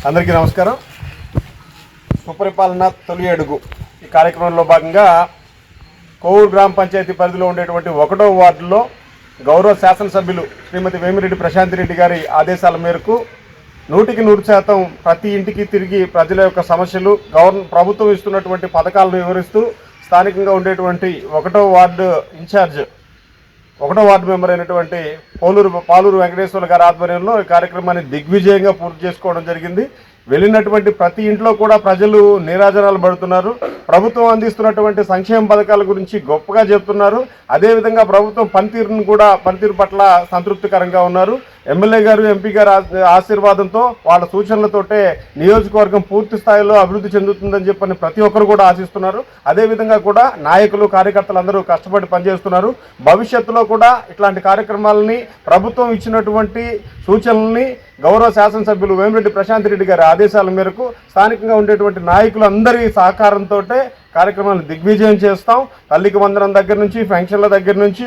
అందరికీ నమస్కారం. సుపరిపాలన తొలి అడుగు ఈ కార్యక్రమంలో భాగంగా కోవూరు గ్రామ పంచాయతీ పరిధిలో ఉండేటువంటి 1వ వార్డులో గౌరవ శాసనసభ్యులు శ్రీమతి వేమిరెడ్డి ప్రశాంతి రెడ్డి గారి ఆదేశాల మేరకు 100% ప్రతి ఇంటికి తిరిగి ప్రజల యొక్క సమస్యలు, ప్రభుత్వం ఇస్తున్నటువంటి పథకాలను వివరిస్తూ స్థానికంగా ఉండేటువంటి 1వ వార్డు ఇన్ఛార్జ్ 1వ వార్డు మెంబర్ అయినటువంటి పాలూరు వెంకటేశ్వర గారి ఆధ్వర్యంలో ఈ కార్యక్రమాన్ని దిగ్విజయంగా పూర్తి చేసుకోవడం జరిగింది. వెళ్ళినటువంటి ప్రతి ఇంట్లో కూడా ప్రజలు నీరాజనాలు పడుతున్నారు. ప్రభుత్వం అందిస్తున్నటువంటి సంక్షేమ పథకాల గురించి గొప్పగా చెప్తున్నారు. అదేవిధంగా ప్రభుత్వం పనితీరు పట్ల సంతృప్తికరంగా ఉన్నారు. ఎమ్మెల్యే గారు, ఎంపీ గారు ఆశీర్వాదంతో, వాళ్ళ సూచనలతోటే నియోజకవర్గం పూర్తి స్థాయిలో అభివృద్ధి చెందుతుందని చెప్పని ప్రతి ఒక్కరు కూడా ఆశిస్తున్నారు. అదేవిధంగా కూడా నాయకులు, కార్యకర్తలు అందరూ కష్టపడి పనిచేస్తున్నారు. భవిష్యత్తులో కూడా ఇట్లాంటి కార్యక్రమాలని, ప్రభుత్వం ఇచ్చినటువంటి సూచనల్ని గౌరవ శాసనసభ్యులు వేమిరెడ్డి ప్రశాంతి రెడ్డి గారి ఆదేశాల మేరకు స్థానికంగా ఉండేటువంటి నాయకులందరి సహకారంతో కార్యక్రమాన్ని దిగ్విజయం చేస్తాం. తల్లికి వందనం దగ్గర నుంచి, పెన్షన్ల దగ్గర నుంచి,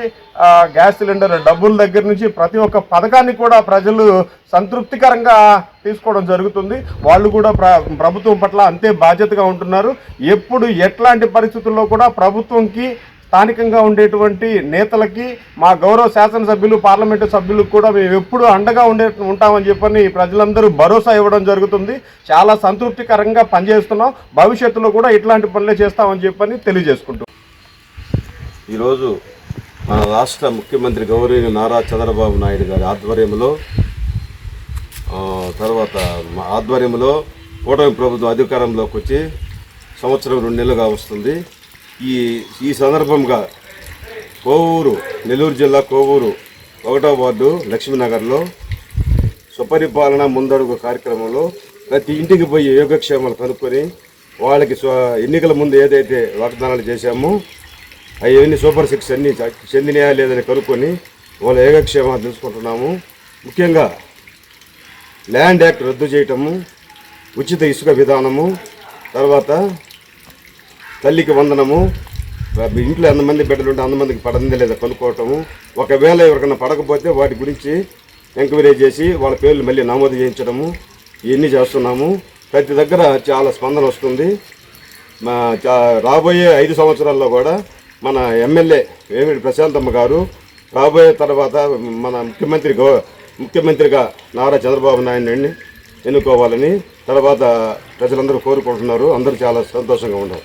గ్యాస్ సిలిండర్ డబ్బుల దగ్గర నుంచి ప్రతి ఒక్క పథకాన్ని కూడా ప్రజలు సంతృప్తికరంగా తీసుకోవడం జరుగుతుంది. వాళ్ళు కూడా ప్రభుత్వం పట్ల అంతే బాధ్యతగా ఉంటున్నారు. ఎప్పుడు ఎట్లాంటి పరిస్థితుల్లో కూడా ప్రభుత్వంకి, స్థానికంగా ఉండేటువంటి నేతలకి, మా గౌరవ శాసనసభ్యులు, పార్లమెంటు సభ్యులకు కూడా మేము ఎప్పుడు అండగా ఉంటామని చెప్పని ప్రజలందరూ భరోసా ఇవ్వడం జరుగుతుంది. చాలా సంతృప్తికరంగా పనిచేస్తున్నాం. భవిష్యత్తులో కూడా ఇట్లాంటి పనులే చేస్తామని చెప్పని తెలియజేసుకుంటాం. ఈరోజు మన రాష్ట్ర ముఖ్యమంత్రి గౌరవనీయులు నారా చంద్రబాబు నాయుడు గారి ఆధ్వర్యంలో కూటమి ప్రభుత్వం అధికారంలోకి వచ్చి సంవత్సరం 2 నెలలుగా వస్తుంది. ఈ సందర్భంగా నెల్లూరు జిల్లా కోవూరు 1వ వార్డు లక్ష్మీనగర్లో సుపరిపాలన ముందడుగు కార్యక్రమంలో ప్రతి ఇంటికి పోయి యోగక్షేమాలు కనుక్కొని వాళ్ళకి ఎన్నికల ముందు ఏదైతే వాగ్దానాలు చేశామో అవన్నీ సూపర్ 6 అన్నీ చెందినయా లేదని కనుక్కొని వాళ్ళ యోగక్షేమాలు తెలుసుకుంటున్నాము. ముఖ్యంగా ల్యాండ్ యాక్ట్ రద్దు చేయటము, ఉచిత ఇసుక విధానము, తర్వాత తల్లికి వందనము, ఇంట్లో ఎంతమంది బిడ్డలు ఉంటే అంతమందికి పడింది లేదా కనుక్కోవటము, ఒకవేళ ఎవరికైనా పడకపోతే వాటి గురించి ఎంక్వైరీ చేసి వాళ్ళ పేర్లు మళ్ళీ నమోదు చేయించడము, ఇవన్నీ చేస్తున్నాము. ప్రతి దగ్గర చాలా స్పందన వస్తుంది. రాబోయే 5 సంవత్సరాల్లో కూడా మన ఎమ్మెల్యే వేమిరెడ్డి ప్రశాంతమ్మ గారు రాబోయే తర్వాత మన ముఖ్యమంత్రిగా నారా చంద్రబాబు నాయుడిని ఎన్నుకోవాలని తర్వాత ప్రజలందరూ కోరుకుంటున్నారు. అందరూ చాలా సంతోషంగా ఉన్నారు.